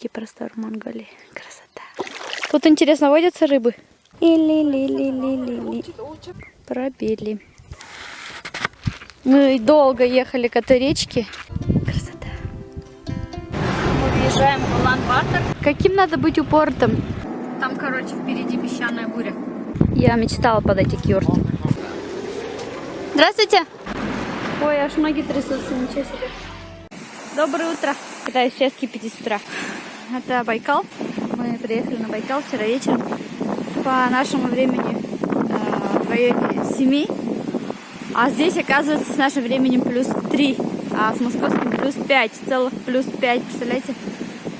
дикий простор Монголии. Красота. Тут, интересно, водятся рыбы? Или-ли-ли-ли-ли-ли. Пробили. Мы долго ехали к этой речке. Красота. Мы въезжаем в Улан-Батор. Каким надо быть упортом? Там, короче, впереди песчаная буря. Я мечтала подойти к юрту. Здравствуйте! Ой, аж ноги трясутся, ничего себе. Доброе утро. Пытаюсь сейчас кипятить с утра. Это Байкал. Мы приехали на Байкал вчера вечером. По нашему времени в районе 7. А здесь, оказывается, с нашим временем плюс 3. А с московским плюс 5. Целых плюс 5. Представляете?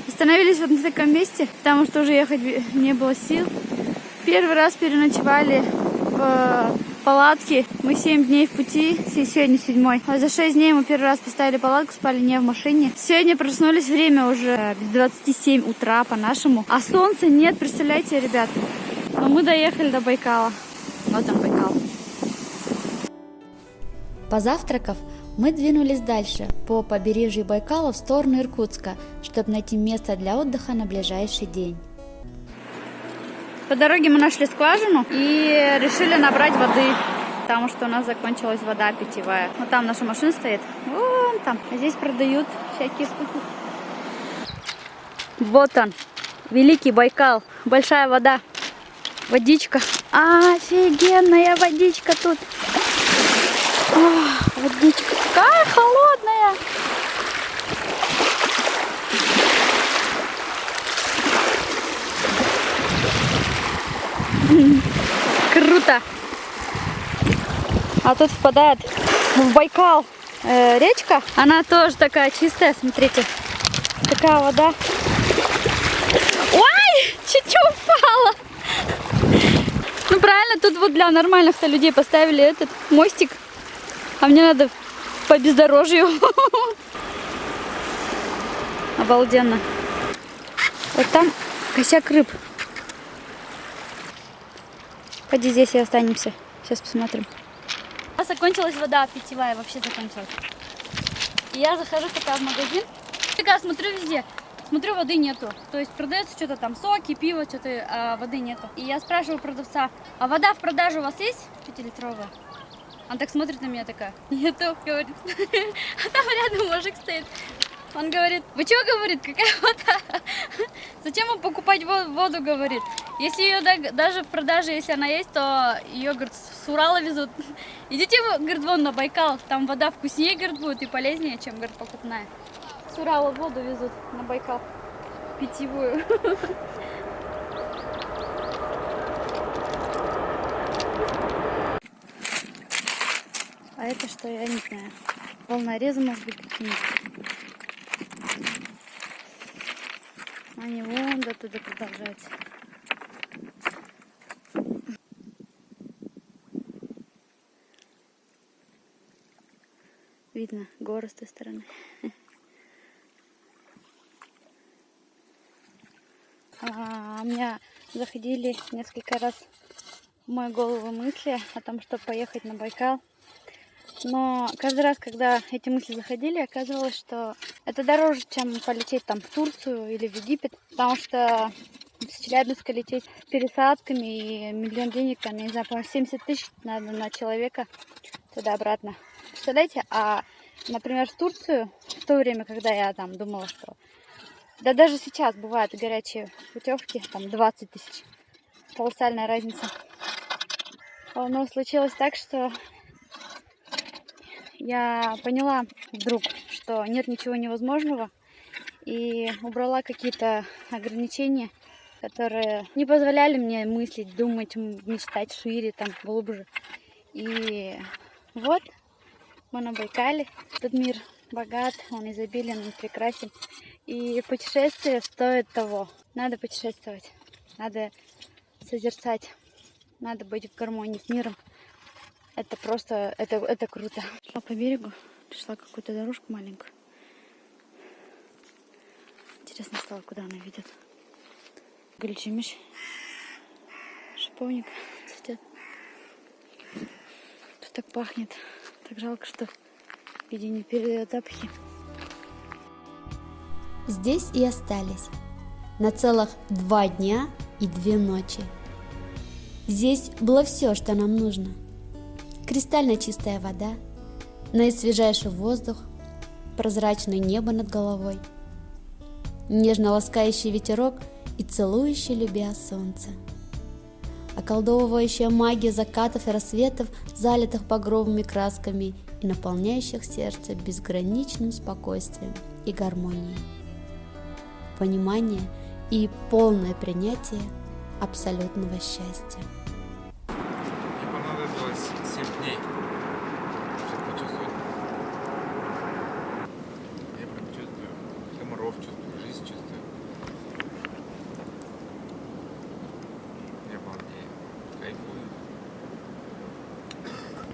Остановились вот на таком месте, потому что уже ехать не было сил. Первый раз переночевали в палатке. Мы 7 дней в пути, сегодня 7-й. За 6 дней мы первый раз поставили палатку, спали не в машине. Сегодня проснулись, время уже без 27 утра по-нашему. А солнца нет, представляете, ребят. Но мы доехали до Байкала. Вот там Байкал. Позавтракав, мы двинулись дальше по побережью Байкала в сторону Иркутска, чтобы найти место для отдыха на ближайший день. По дороге мы нашли скважину и решили набрать воды, потому что у нас закончилась вода питьевая. Вот там наша машина стоит, вон там. А здесь продают всякие штуки. Вот он, Великий Байкал, большая вода, водичка. Офигенная водичка тут. О, водичка такая холодная. Круто! А тут впадает в Байкал речка. Она тоже такая чистая, смотрите. Такая вода. Ой, чуть-чуть упала. Ну правильно, тут вот для нормальных-то людей поставили этот мостик. А мне надо по бездорожью. Обалденно. Вот там косяк рыб. Пойди здесь и останемся. Сейчас посмотрим. У нас закончилась вода питьевая, вообще закончилась. И я захожу такая в магазин. Такая смотрю везде. Смотрю, воды нету. То есть продается что-то там, соки, пиво, что-то, а воды нету. И я спрашиваю продавца, а вода в продаже у вас есть 5-литровая? Он так смотрит на меня такая, нету, говорит. А там рядом мужик стоит. Он говорит, вы что, говорит, какая вода? Зачем вам покупать воду, говорит. Если ее даже в продаже, если она есть, то ее, говорит, с Урала везут. Идите, говорит, вон на Байкал, там вода вкуснее, говорит, будет и полезнее, чем, говорит, покупная. С Урала воду везут на Байкал, питьевую. А это что, я не знаю. Волнорезы, может быть, какие-нибудь. Они вон до туда продолжаются. Видно горы с той стороны. У меня заходили несколько раз в мою голову мысли о том, чтобы поехать на Байкал. Но каждый раз, когда эти мысли заходили, оказывалось, что это дороже, чем полететь там в Турцию или в Египет. Потому что с Челябинска лететь с пересадками и миллион денег, там, я не знаю, по-моему, 70 тысяч надо на человека туда-обратно. Представляете? А, например, в Турцию, в то время, когда я там думала, что... Да даже сейчас бывают горячие путевки, там 20 тысяч. Колоссальная разница. Но случилось так, что я поняла вдруг, что нет ничего невозможного, и убрала какие-то ограничения, которые не позволяли мне мыслить, думать, мечтать шире, там, глубже. И вот мы на Байкале. Этот мир богат, он изобилен, он прекрасен. И путешествие стоит того. Надо путешествовать, надо созерцать, надо быть в гармонии с миром. Это просто, это круто. Шла по берегу, пришла какую-то дорожку маленькую. Интересно стало, куда она ведет. Гульчимиш, шиповник цветет. Тут так пахнет. Так жалко, что видео не передает запахи. Здесь и остались. на целых 2 дня и 2 ночи. Здесь было все, что нам нужно. Кристально чистая вода, наисвежайший воздух, прозрачное небо над головой, нежно ласкающий ветерок и целующий любя солнце. Околдовывающая магия закатов и рассветов, залитых багровыми красками и наполняющих сердце безграничным спокойствием и гармонией. Понимание и полное принятие абсолютного счастья. Мне понадобилось 7 дней, чтобы почувствовать. Я прям чувствую комаров, чувствую, жизнь чувствую. Я балдею, кайфую.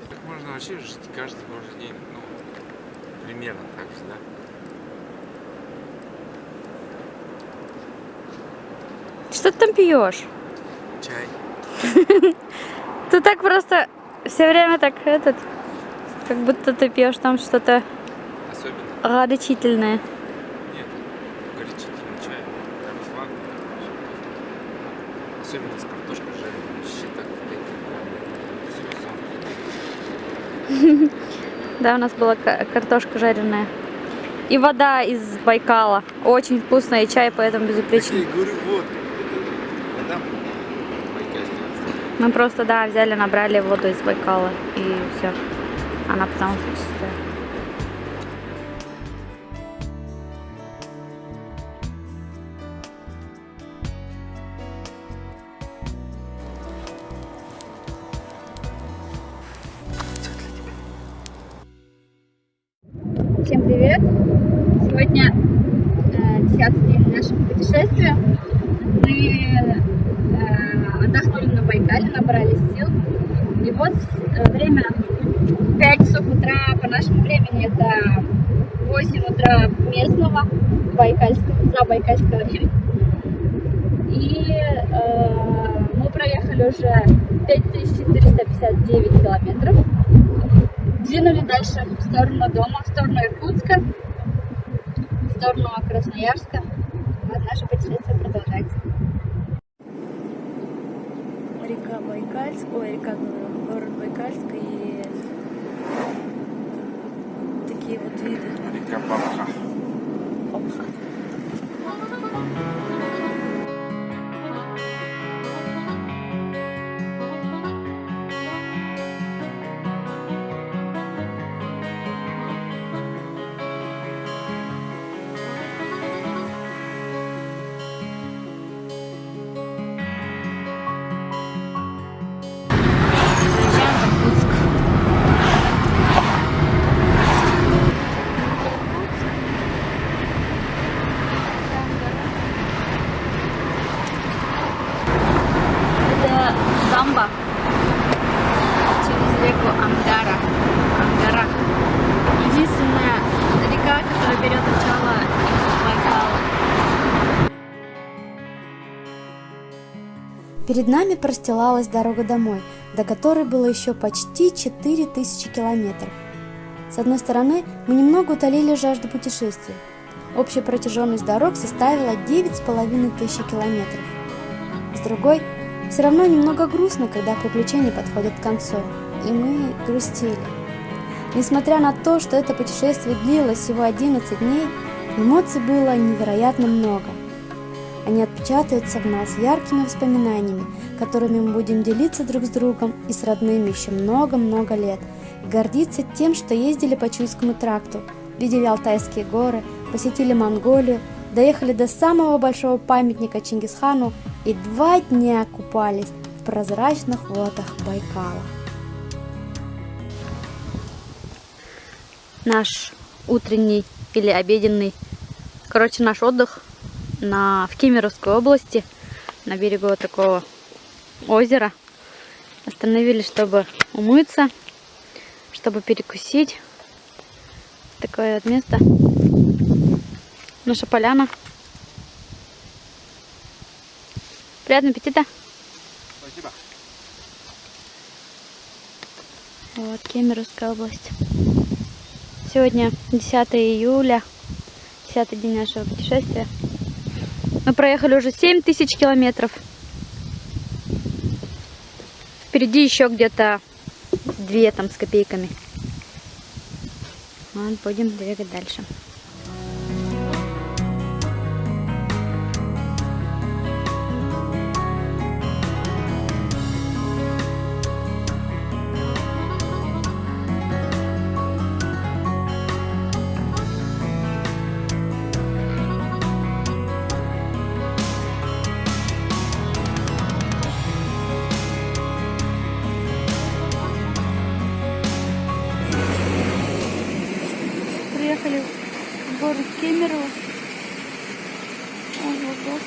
Так можно вообще жить каждый божий день, ну, примерно так же, да? Что ты там пьешь? Чай. Ты так просто все время так как будто ты пьешь там что-то Особенно. горячительное. Нет, горячительный чай. Прям сладкий. Особенно с картошкой жареной. Вообще так вкусно. Да, у нас была картошка жареная. И вода из Байкала. Очень вкусная, и чай поэтому безупречный. Я говорю, вот. Это вода байкальская. Мы просто, да, взяли, набрали воду из Байкала, и все. Она потому что чистая. Всем привет! Сегодня 10-й день нашего путешествия. Мы отдохнули на Байкале, набрали сил. И вот время 5 часов утра по нашему времени, это 8 утра местного забайкальского времени. И мы проехали уже 5459 километров. Двинули дальше в сторону дома, в сторону Иркутска, в сторону Красноярска. Вот наше путешествие продолжается. Река Байкальск, город Байкальск и такие вот виды. Река Бабха. Это дамба через реку Ангара. Единственная река, которая берет начало из Байкала. Перед нами простилалась дорога домой, до которой было еще почти 4000 километров. С одной стороны, мы немного утолили жажду путешествия. Общая протяженность дорог составила 9500 километров. С другой, все равно немного грустно, когда приключения подходят к концу, и мы грустили. Несмотря на то, что это путешествие длилось всего 11 дней, эмоций было невероятно много. Они отпечатаются в нас яркими воспоминаниями, которыми мы будем делиться друг с другом и с родными еще много-много лет, и гордиться тем, что ездили по Чуйскому тракту, видели Алтайские горы, посетили Монголию, доехали до самого большого памятника Чингисхану и 2 дня купались в прозрачных водах Байкала. Наш утренний или обеденный, наш отдых в Кемеровской области, на берегу вот такого озера. Остановились, чтобы умыться, чтобы перекусить. Такое вот место. Наша поляна. Приятного аппетита! Спасибо. Вот Кемеровская область. Сегодня 10 июля, 10-й день нашего путешествия. Мы проехали уже 7000 километров. Впереди еще где-то 2 там с копейками. Вот, будем двигать дальше. Приехали в город Кемерово. Ого,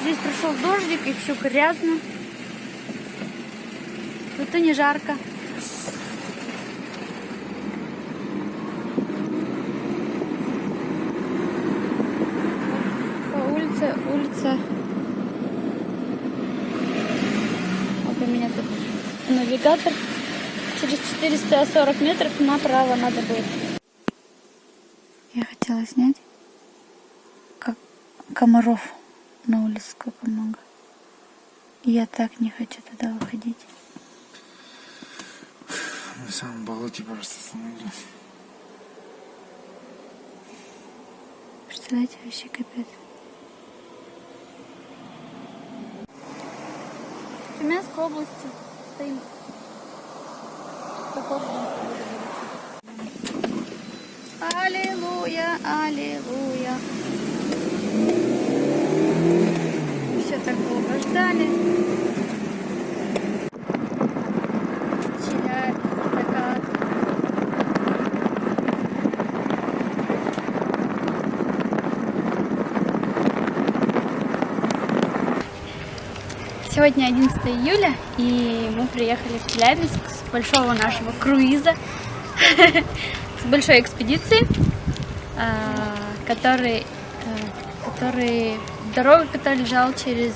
здесь прошел дождик и все грязно. Зато не жарко. По улица. Вот у меня тут навигатор. Через 440 метров направо надо будет. Я хотела снять, как комаров на улице сколько много. И я так не хочу туда выходить. Мы в самом болоте просто остановились. Представляете, вообще капец. В Тюменской области стоим. Аллилуйя, аллилуйя. Все так долго ждали. Челябинск, закат. Сегодня 11 июля, и мы приехали в Челябинск с большого нашего круиза, с большой экспедиции, дорога, которая лежала через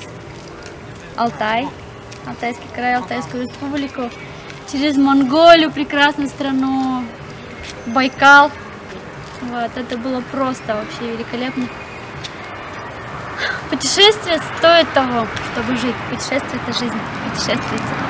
Алтай, Алтайский край, Алтайскую республику, через Монголию, прекрасную страну, Байкал. Вот, это было просто вообще великолепно. Путешествие стоит того, чтобы жить. Путешествие — это жизнь. Путешествуйте.